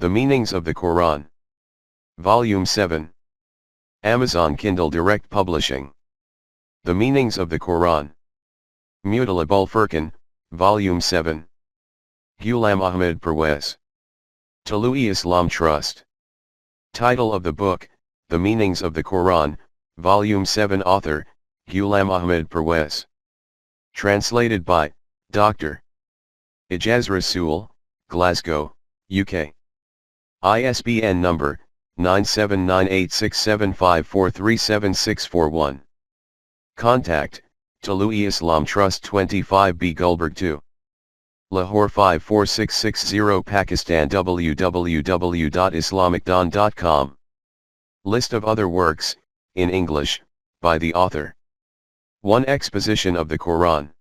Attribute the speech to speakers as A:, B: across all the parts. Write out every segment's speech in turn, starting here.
A: The Meanings of the Quran. Volume 7. Amazon Kindle Direct Publishing. The Meanings of the Quran. Mutalib Furqan, Volume 7. Allama G.A Parwez. Talooi Islam Trust. Title of the book, The Meanings of the Quran, Volume 7. Author, Allama G.A Parwez. Translated by, Dr. Ejaz Rasool, Glasgow, UK. ISBN number, 9798675437641. Contact, Talooi Islam Trust 25B Gulberg 2. Lahore 54660 Pakistan www.islamicdawn.com. List of other works, in English, by the author. 1. Exposition of the Quran.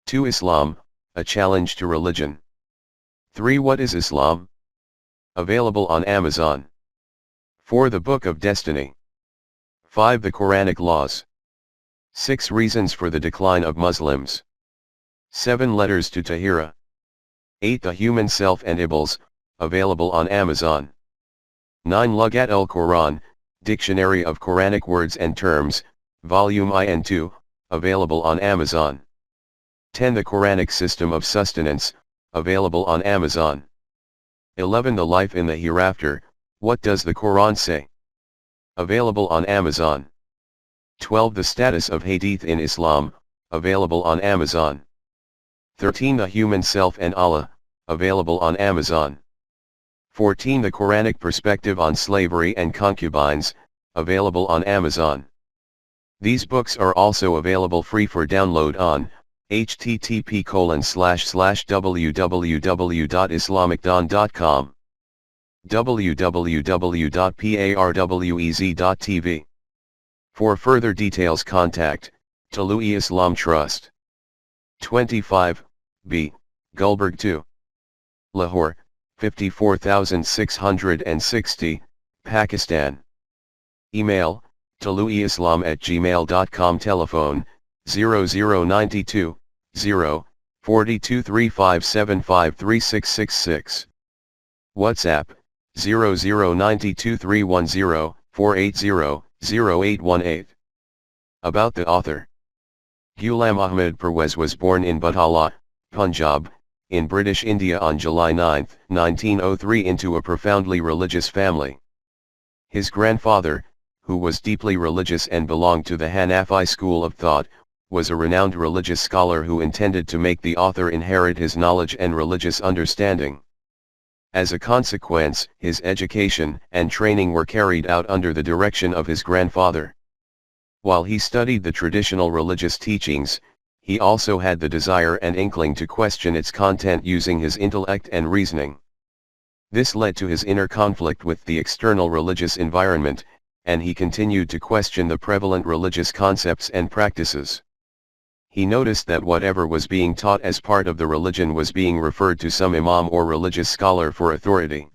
A: 2. Islam, a challenge to religion. 3. What is Islam? Available on Amazon. 4. The Book of Destiny. 5. The Quranic Laws. 6. Reasons for the decline of Muslims. 7. Letters to Tahira. 8. The Human Self and Iblis, available on Amazon. 9. Lughat al-Quran, Dictionary of Quranic Words and Terms, Volume I and II, available on Amazon. 10. The Quranic System of Sustenance, available on Amazon. 11. The Life in the Hereafter, What Does the Quran Say? Available on Amazon. 12. The Status of Hadith in Islam, available on Amazon. 13. The Human Self and Allah, available on Amazon. 14. The Quranic Perspective on Slavery and Concubines, available on Amazon. These books are also available free for download on http://www.islamicdawn.com, www.parwez.tv. For further details contact, Talooi Islam Trust. 25, B, Gulberg 2. Lahore, 54660, Pakistan. Email, talooiislam@gmail.com. Telephone, 0092 0 4235753666. WhatsApp, 0092310480 0818. About the author. Allama G.A Parwez was born in Butala, Punjab, in British India on July 9, 1903 into a profoundly religious family. His grandfather, who was deeply religious and belonged to the Hanafi school of thought, was a renowned religious scholar who intended to make the author inherit his knowledge and religious understanding. As a consequence, his education and training were carried out under the direction of his grandfather. While he studied the traditional religious teachings, he also had the desire and inkling to question its content using his intellect and reasoning. This led to his inner conflict with the external religious environment, and he continued to question the prevalent religious concepts and practices. He noticed that whatever was being taught as part of the religion was being referred to some imam or religious scholar for authority.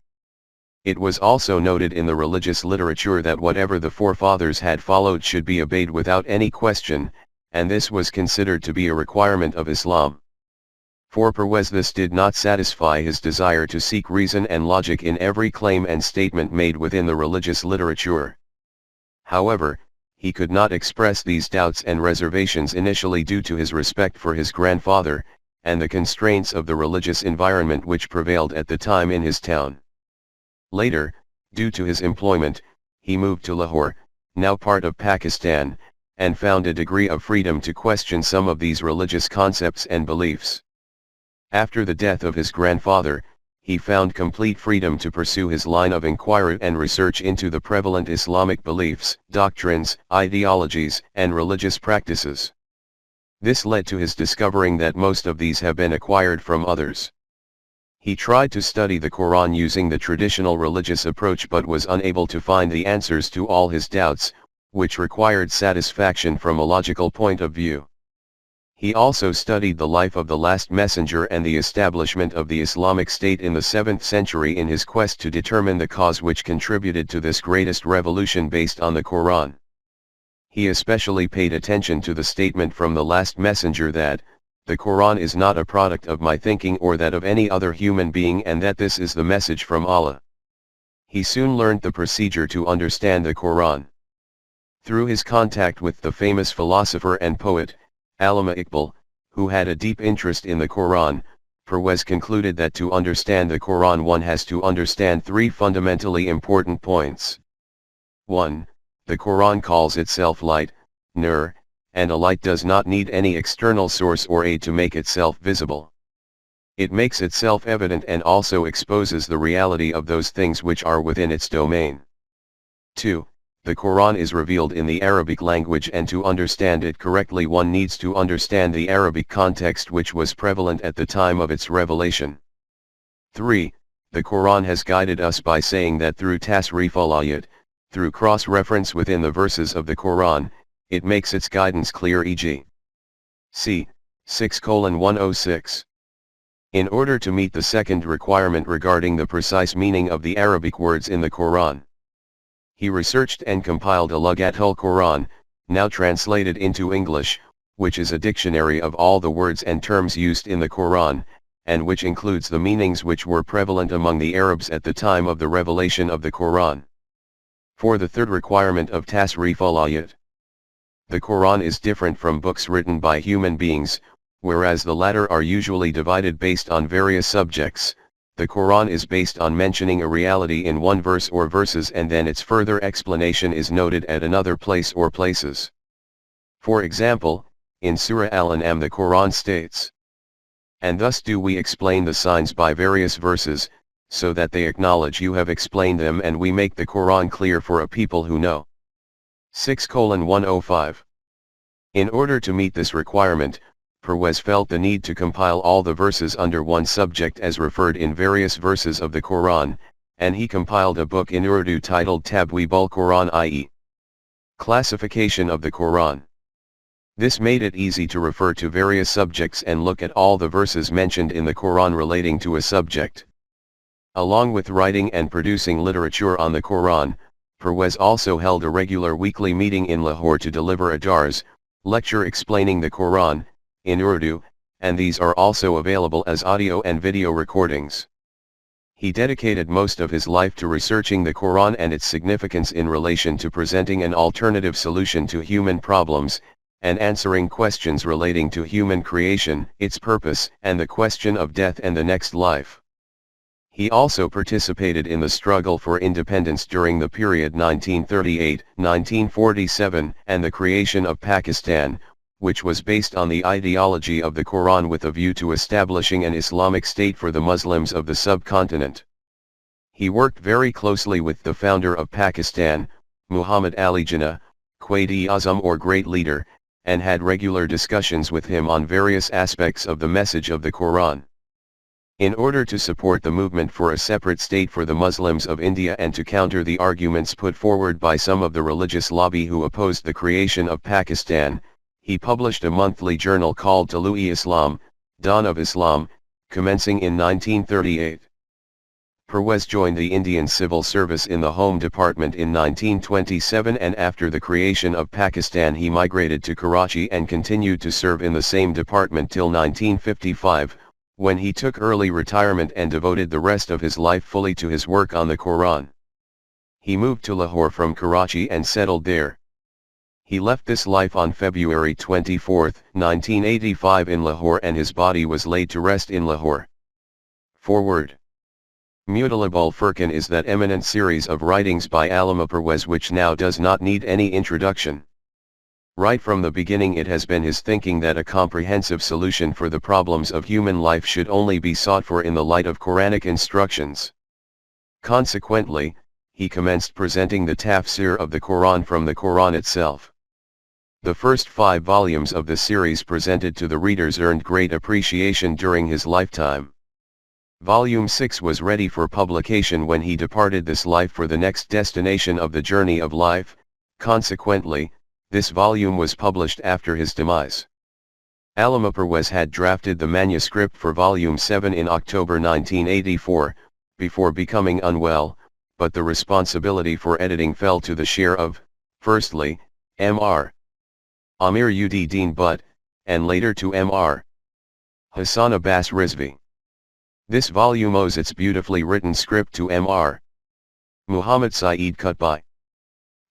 A: It was also noted in the religious literature that whatever the forefathers had followed should be obeyed without any question, and this was considered to be a requirement of Islam. For Parwez, this did not satisfy his desire to seek reason and logic in every claim and statement made within the religious literature. However, he could not express these doubts and reservations initially due to his respect for his grandfather, and the constraints of the religious environment which prevailed at the time in his town. Later, due to his employment, he moved to Lahore, now part of Pakistan, and found a degree of freedom to question some of these religious concepts and beliefs. After the death of his grandfather, he found complete freedom to pursue his line of inquiry and research into the prevalent Islamic beliefs, doctrines, ideologies, and religious practices. This led to his discovering that most of these have been acquired from others. He tried to study the Quran using the traditional religious approach but was unable to find the answers to all his doubts, which required satisfaction from a logical point of view. He also studied the life of the last messenger and the establishment of the Islamic State in the 7th century in his quest to determine the cause which contributed to this greatest revolution based on the Quran. He especially paid attention to the statement from the last messenger that, the Quran is not a product of my thinking or that of any other human being, and that this is the message from Allah. He soon learned the procedure to understand the Quran. Through his contact with the famous philosopher and poet, Allama Iqbal, who had a deep interest in the Quran, Parwez concluded that to understand the Quran one has to understand three fundamentally important points. 1. The Quran calls itself light, nur, and a light does not need any external source or aid to make itself visible. It makes itself evident and also exposes the reality of those things which are within its domain. 2. The Quran is revealed in the Arabic language, and to understand it correctly one needs to understand the Arabic context which was prevalent at the time of its revelation. 3. The Quran has guided us by saying that through tasrif al-ayat, through cross-reference within the verses of the Quran, it makes its guidance clear, e.g. c. 6:106. In order to meet the second requirement regarding the precise meaning of the Arabic words in the Quran, he researched and compiled a Lughatul Quran, now translated into English, which is a dictionary of all the words and terms used in the Quran, and which includes the meanings which were prevalent among the Arabs at the time of the revelation of the Quran. For the third requirement of tasrif al-ayat, the Quran is different from books written by human beings, whereas the latter are usually divided based on various subjects. The Quran is based on mentioning a reality in one verse or verses, and then its further explanation is noted at another place or places. For example, in Sura Al-An'am the Quran states, "And thus do we explain the signs by various verses, so that they acknowledge you have explained them, and we make the Quran clear for a people who know." 6:105. In order to meet this requirement, Parwez felt the need to compile all the verses under one subject as referred in various verses of the Quran, and he compiled a book in Urdu titled Tabweeb al-Quran, i.e. Classification of the Quran. This made it easy to refer to various subjects and look at all the verses mentioned in the Quran relating to a subject. Along with writing and producing literature on the Quran, Parwez also held a regular weekly meeting in Lahore to deliver a dars, lecture explaining the Quran, in Urdu, and these are also available as audio and video recordings. He dedicated most of his life to researching the Quran and its significance in relation to presenting an alternative solution to human problems, and answering questions relating to human creation, its purpose, and the question of death and the next life. He also participated in the struggle for independence during the period 1938-1947 and the creation of Pakistan, which was based on the ideology of the Quran with a view to establishing an Islamic state for the Muslims of the subcontinent. He worked very closely with the founder of Pakistan, Muhammad Ali Jinnah, Quaid-e-Azam or Great Leader, and had regular discussions with him on various aspects of the message of the Quran. In order to support the movement for a separate state for the Muslims of India and to counter the arguments put forward by some of the religious lobby who opposed the creation of Pakistan, he published a monthly journal called Tulu-e-Islam, Dawn of Islam, commencing in 1938. Parwez joined the Indian Civil Service in the Home Department in 1927, and after the creation of Pakistan he migrated to Karachi and continued to serve in the same department till 1955, when he took early retirement and devoted the rest of his life fully to his work on the Quran. He moved to Lahore from Karachi and settled there. He left this life on February 24, 1985 in Lahore, and his body was laid to rest in Lahore. Forward. Mutalab al-Furqan is that eminent series of writings by Allama Parwez which now does not need any introduction. Right from the beginning it has been his thinking that a comprehensive solution for the problems of human life should only be sought for in the light of Quranic instructions. Consequently, he commenced presenting the tafsir of the Quran from the Quran itself. The first 5 volumes of the series presented to the readers earned great appreciation during his lifetime. Volume 6 was ready for publication when he departed this life for the next destination of the journey of life. Consequently, this volume was published after his demise. Allama Parwez had drafted the manuscript for Volume 7 in October 1984, before becoming unwell, but the responsibility for editing fell to the share of, firstly, Mr. Amir Ud Deen Butt, and later to Mr. Hassan Abbas Rizvi. This volume owes its beautifully written script to Mr. Muhammad Saeed Qutbi.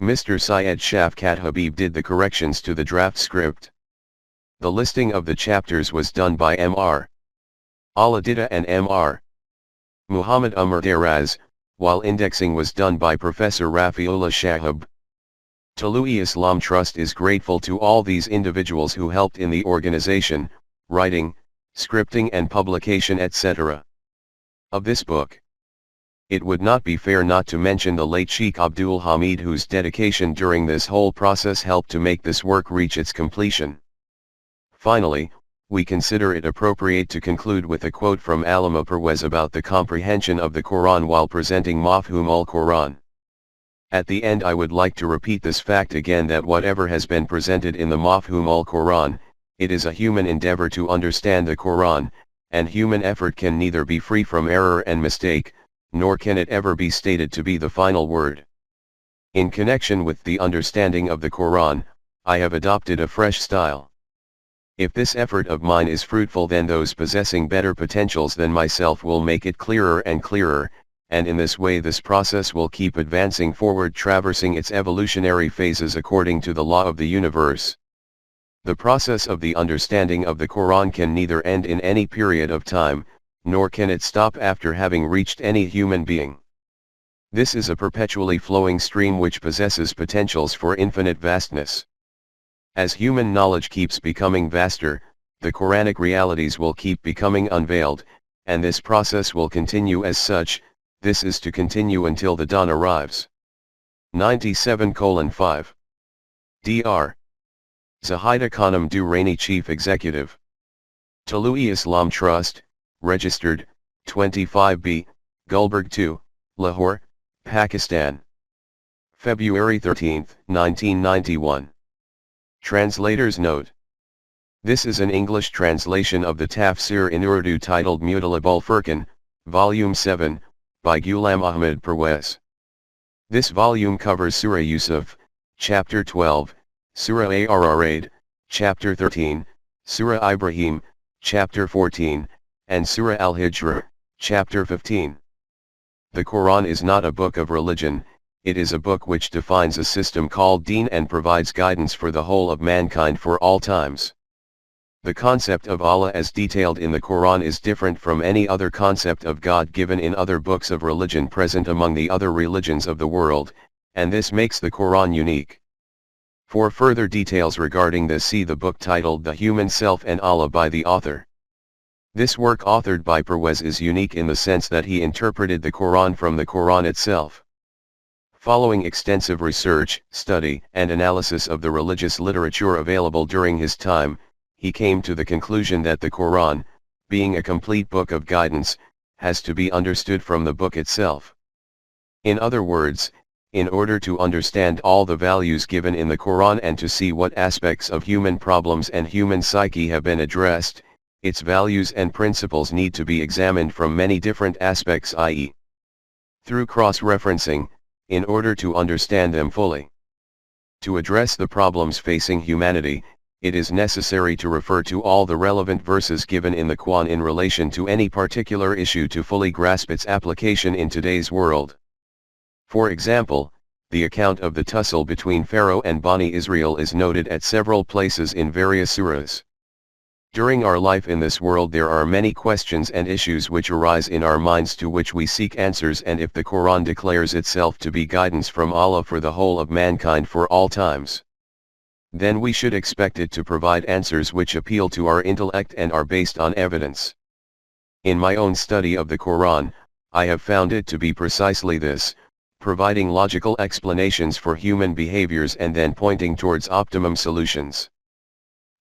A: Mr. Syed Shafkat Habib did the corrections to the draft script. The listing of the chapters was done by Mr. Aladida and Mr. Muhammad Umar Daraz, while indexing was done by Professor Rafiullah Shahab. Tului Islam Trust is grateful to all these individuals who helped in the organization, writing, scripting and publication etc. of this book. It would not be fair not to mention the late Sheikh Abdul Hamid, whose dedication during this whole process helped to make this work reach its completion. Finally, we consider it appropriate to conclude with a quote from Allama Parwez about the comprehension of the Quran while presenting Mafhum al-Quran. At the end, I would like to repeat this fact again, that whatever has been presented in the Mafhum al-Quran, it is a human endeavor to understand the Quran, and human effort can neither be free from error and mistake, nor can it ever be stated to be the final word. In connection with the understanding of the Quran, I have adopted a fresh style. If this effort of mine is fruitful, then those possessing better potentials than myself will make it clearer and clearer, and in this way this process will keep advancing forward, traversing its evolutionary phases according to the law of the universe. The process of the understanding of the Quran can neither end in any period of time, nor can it stop after having reached any human being. This is a perpetually flowing stream which possesses potentials for infinite vastness. As human knowledge keeps becoming vaster, the Quranic realities will keep becoming unveiled, and this process will continue as such. This is to continue until the dawn arrives. 97:5. Dr. Zahida Khanum Durrani, Chief Executive. Tului Islam Trust, registered, 25B, Gulberg 2, Lahore, Pakistan. February 13, 1991. Translator's note. This is an English translation of the Tafsir in Urdu titled Mutalab al-Furqan, Volume 7, by Ghulam Ahmad Parwez. This volume covers Surah Yusuf, Chapter 12, Surah Ar-Ra'd, Chapter 13, Surah Ibrahim, Chapter 14, and Surah Al-Hijr, Chapter 15. The Quran is not a book of religion. It is a book which defines a system called Deen and provides guidance for the whole of mankind for all times. The concept of Allah as detailed in the Quran is different from any other concept of God given in other books of religion present among the other religions of the world, and this makes the Quran unique. For further details regarding this, see the book titled The Human Self and Allah by the author. This work authored by Parwez is unique in the sense that he interpreted the Quran from the Quran itself. Following extensive research, study, and analysis of the religious literature available during his time, he came to the conclusion that the Quran, being a complete book of guidance, has to be understood from the book itself. In other words, in order to understand all the values given in the Quran and to see what aspects of human problems and human psyche have been addressed, its values and principles need to be examined from many different aspects, i.e., through cross-referencing, in order to understand them fully. To address the problems facing humanity, it is necessary to refer to all the relevant verses given in the Quran in relation to any particular issue to fully grasp its application in today's world. For example, the account of the tussle between Pharaoh and Bani Israel is noted at several places in various surahs. During our life in this world there are many questions and issues which arise in our minds to which we seek answers, and if the Quran declares itself to be guidance from Allah for the whole of mankind for all times, then we should expect it to provide answers which appeal to our intellect and are based on evidence. In my own study of the Quran, I have found it to be precisely this, providing logical explanations for human behaviors and then pointing towards optimum solutions.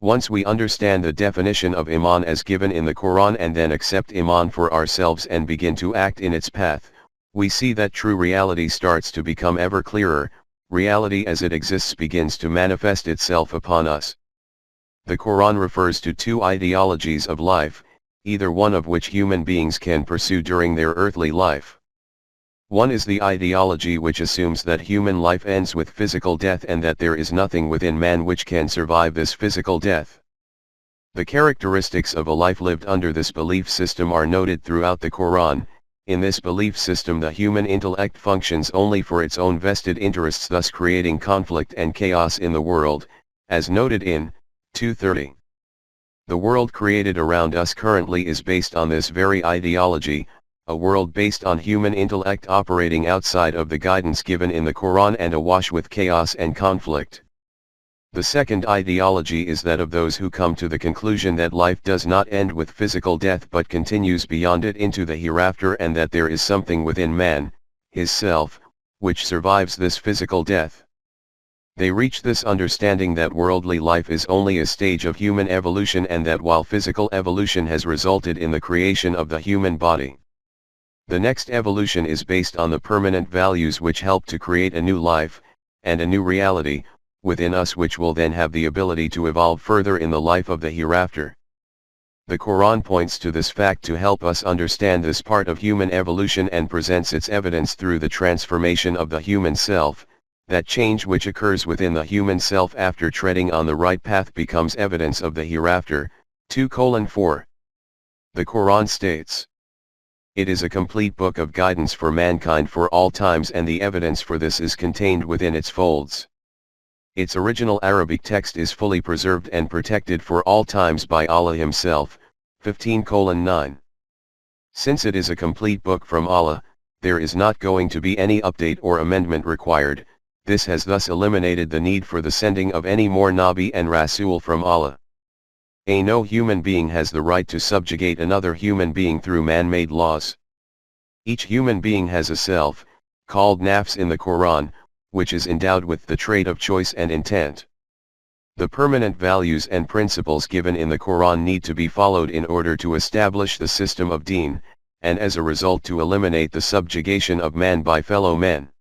A: Once we understand the definition of Iman as given in the Quran and then accept Iman for ourselves and begin to act in its path, we see that true reality starts to become ever clearer. Reality as it exists begins to manifest itself upon us. The Quran refers to two ideologies of life, either one of which human beings can pursue during their earthly life. One is the ideology which assumes that human life ends with physical death and that there is nothing within man which can survive this physical death. The characteristics of a life lived under this belief system are noted throughout the Quran. In this belief system the human intellect functions only for its own vested interests, thus creating conflict and chaos in the world, as noted in 230. The world created around us currently is based on this very ideology, a world based on human intellect operating outside of the guidance given in the Quran and awash with chaos and conflict. The second ideology is that of those who come to the conclusion that life does not end with physical death but continues beyond it into the hereafter, and that there is something within man, his self, which survives this physical death. They reach this understanding that worldly life is only a stage of human evolution, and that while physical evolution has resulted in the creation of the human body, the next evolution is based on the permanent values which help to create a new life, and a new reality, within us, which will then have the ability to evolve further in the life of the hereafter. The Quran points to this fact to help us understand this part of human evolution and presents its evidence through the transformation of the human self. That change which occurs within the human self after treading on the right path becomes evidence of the hereafter. 2:4. The Quran states, "It is a complete book of guidance for mankind for all times, and the evidence for this is contained within its folds." Its original Arabic text is fully preserved and protected for all times by Allah Himself. 15:9. Since it is a complete book from Allah, there is not going to be any update or amendment required. This has thus eliminated the need for the sending of any more Nabi and Rasool from Allah. No human being has the right to subjugate another human being through man-made laws. Each human being has a self, called nafs in the Quran, which is endowed with the trait of choice and intent. The permanent values and principles given in the Quran need to be followed in order to establish the system of deen, and as a result to eliminate the subjugation of man by fellow men.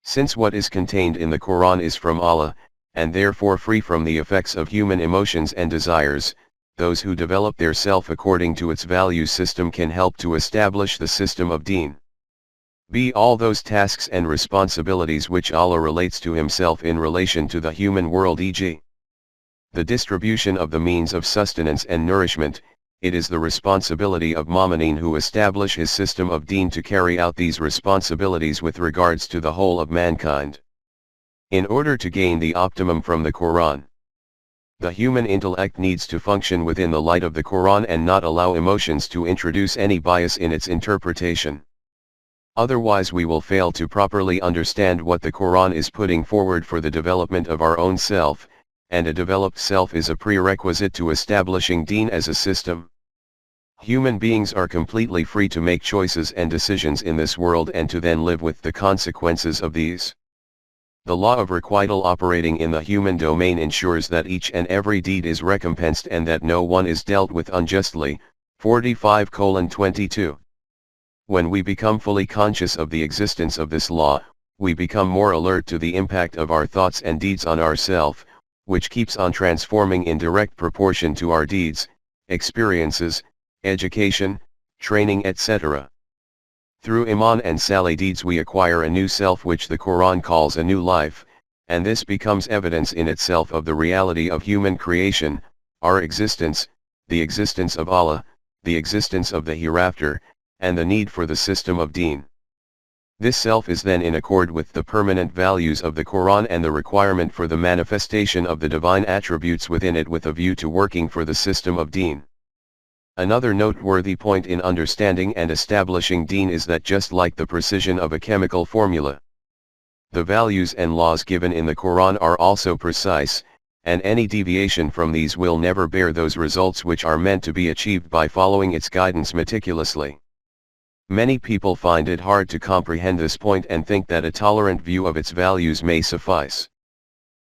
A: Since what is contained in the Quran is from Allah, and therefore free from the effects of human emotions and desires, those who develop their self according to its value system can help to establish the system of deen. All those tasks and responsibilities which Allah relates to Himself in relation to the human world, e.g. the distribution of the means of sustenance and nourishment. It is the responsibility of Mu'minin who establish his system of deen to carry out these responsibilities with regards to the whole of mankind. In order to gain the optimum from the Quran, the human intellect needs to function within the light of the Quran and not allow emotions to introduce any bias in its interpretation. Otherwise we will fail to properly understand what the Quran is putting forward for the development of our own self, and a developed self is a prerequisite to establishing deen as a system. Human beings are completely free to make choices and decisions in this world and to then live with the consequences of these. The law of requital operating in the human domain ensures that each and every deed is recompensed and that no one is dealt with unjustly. 45:22. When we become fully conscious of the existence of this law, we become more alert to the impact of our thoughts and deeds on ourself, which keeps on transforming in direct proportion to our deeds, experiences, education, training, etc. Through Iman and Salih deeds we acquire a new self which the Quran calls a new life, and this becomes evidence in itself of the reality of human creation, our existence, the existence of Allah, the existence of the hereafter, and the need for the system of deen. This self is then in accord with the permanent values of the Quran and the requirement for the manifestation of the divine attributes within it with a view to working for the system of deen. Another noteworthy point in understanding and establishing deen is that just like the precision of a chemical formula, the values and laws given in the Quran are also precise, and any deviation from these will never bear those results which are meant to be achieved by following its guidance meticulously. Many people find it hard to comprehend this point and think that a tolerant view of its values may suffice.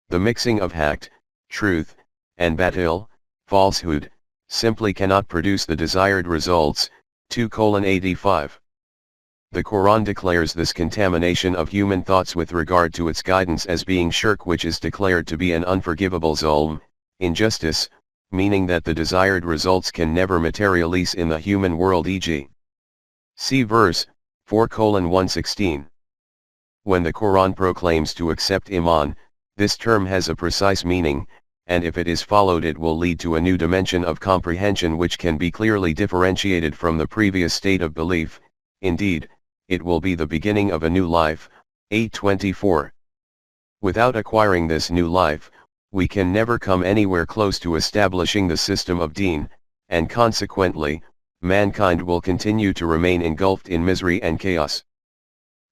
A: The mixing of haqq, truth, and batil, falsehood, simply cannot produce the desired results. 2:85. The Quran declares this contamination of human thoughts with regard to its guidance as being shirk, which is declared to be an unforgivable zulm, injustice, meaning that the desired results can never materialize in the human world, e.g. See verse 4:116. When the Quran proclaims to accept Iman, this term has a precise meaning, and if it is followed it will lead to a new dimension of comprehension which can be clearly differentiated from the previous state of belief. Indeed, it will be the beginning of a new life. 824. Without acquiring this new life, we can never come anywhere close to establishing the system of deen, and consequently, mankind will continue to remain engulfed in misery and chaos.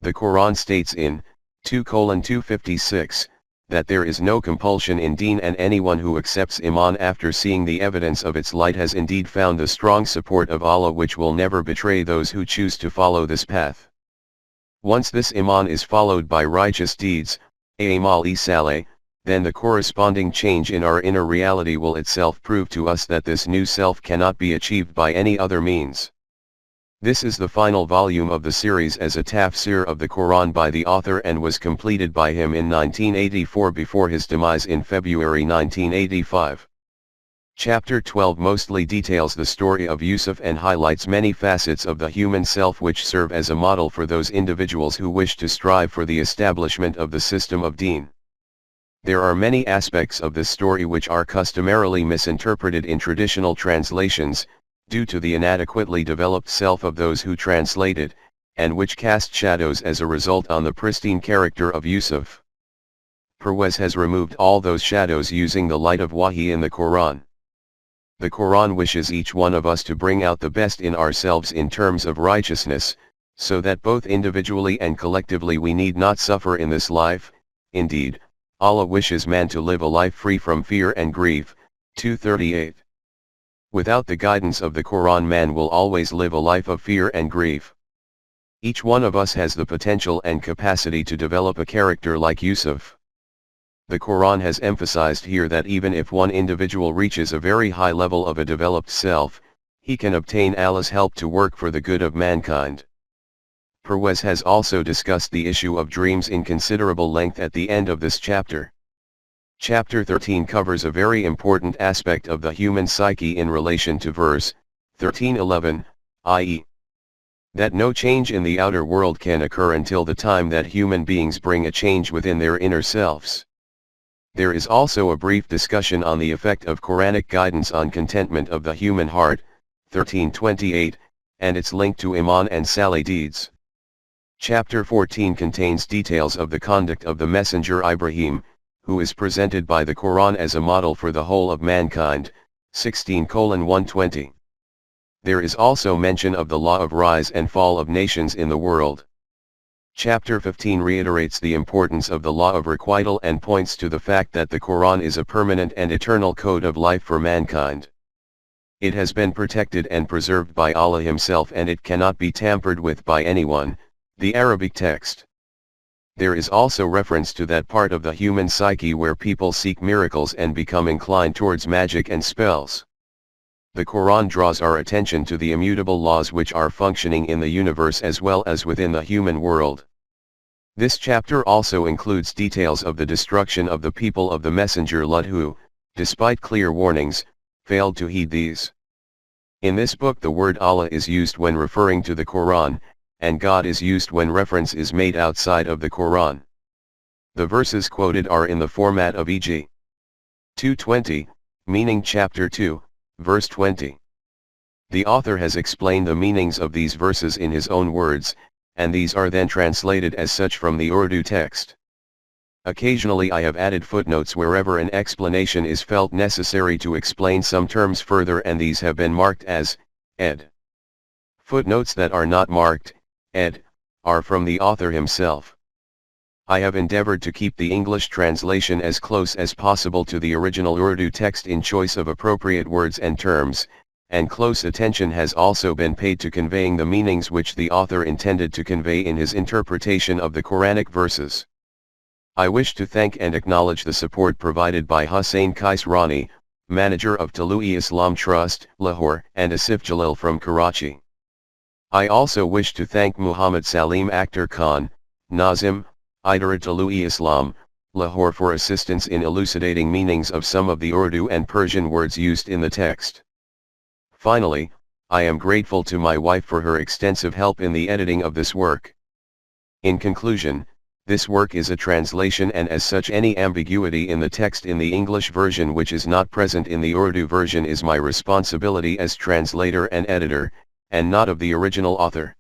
A: The Quran states in 2:256, that there is no compulsion in deen, and anyone who accepts Iman after seeing the evidence of its light has indeed found the strong support of Allah, which will never betray those who choose to follow this path. Once this Iman is followed by righteous deeds, A'mal-e Saleh, then the corresponding change in our inner reality will itself prove to us that this new self cannot be achieved by any other means. This is the final volume of the series as a tafsir of the Quran by the author, and was completed by him in 1984 before his demise in February 1985. Chapter 12 mostly details the story of Yusuf and highlights many facets of the human self which serve as a model for those individuals who wish to strive for the establishment of the system of deen. There are many aspects of this story which are customarily misinterpreted in traditional translations, due to the inadequately developed self of those who translate it, and which cast shadows as a result on the pristine character of Yusuf. Parwez has removed all those shadows using the light of Wahi in the Quran. The Quran wishes each one of us to bring out the best in ourselves in terms of righteousness, so that both individually and collectively we need not suffer in this life. Indeed, Allah wishes man to live a life free from fear and grief. 238. Without the guidance of the Quran, man will always live a life of fear and grief. Each one of us has the potential and capacity to develop a character like Yusuf. The Quran has emphasized here that even if one individual reaches a very high level of a developed self, he can obtain Allah's help to work for the good of mankind. Parwez has also discussed the issue of dreams in considerable length at the end of this chapter. Chapter 13 covers a very important aspect of the human psyche in relation to verse 13:11, i.e., that no change in the outer world can occur until the time that human beings bring a change within their inner selves. There is also a brief discussion on the effect of Quranic guidance on contentment of the human heart, 13:28, and its link to Iman and Saleh deeds. Chapter 14 contains details of the conduct of the messenger Ibrahim, who is presented by the Quran as a model for the whole of mankind, 16:120. There is also mention of the law of rise and fall of nations in the world. Chapter 15 reiterates the importance of the law of requital and points to the fact that the Quran is a permanent and eternal code of life for mankind. It has been protected and preserved by Allah Himself, and it cannot be tampered with by anyone. The Arabic text. There is also reference to that part of the human psyche where people seek miracles and become inclined towards magic and spells. The Quran draws our attention to the immutable laws which are functioning in the universe as well as within the human world. This chapter also includes details of the destruction of the people of the messenger Lut who, despite clear warnings, failed to heed these. In this book the word Allah is used when referring to the Quran, and God is used when reference is made outside of the Quran. The verses quoted are in the format of e.g. 2:20, meaning chapter 2, verse 20. The author has explained the meanings of these verses in his own words, and these are then translated as such from the Urdu text. Occasionally I have added footnotes wherever an explanation is felt necessary to explain some terms further, and these have been marked as ed. Footnotes that are not marked ed. Are from the author himself. I have endeavored to keep the English translation as close as possible to the original Urdu text in choice of appropriate words and terms, and close attention has also been paid to conveying the meanings which the author intended to convey in his interpretation of the Quranic verses. I wish to thank and acknowledge the support provided by Hussain Kaisrani, manager of Talui-Islam Trust, Lahore, and Asif Jalil from Karachi. I also wish to thank Muhammad Salim Akhtar Khan, Nazim, Idara Talui-Islam, Lahore for assistance in elucidating meanings of some of the Urdu and Persian words used in the text. Finally, I am grateful to my wife for her extensive help in the editing of this work. In conclusion, This work is a translation, and as such any ambiguity in the text in the English version which is not present in the Urdu version is my responsibility as translator and editor, and not of the original author.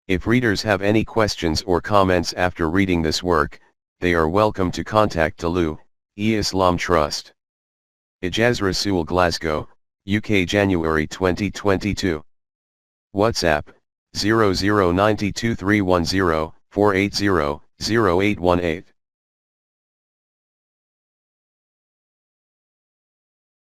A: If readers have any questions or comments after reading this work, they are welcome to contact Talu, E-Islam Trust. Ejaz Rasool, Glasgow, UK, January 2022. WhatsApp, 00923104800818.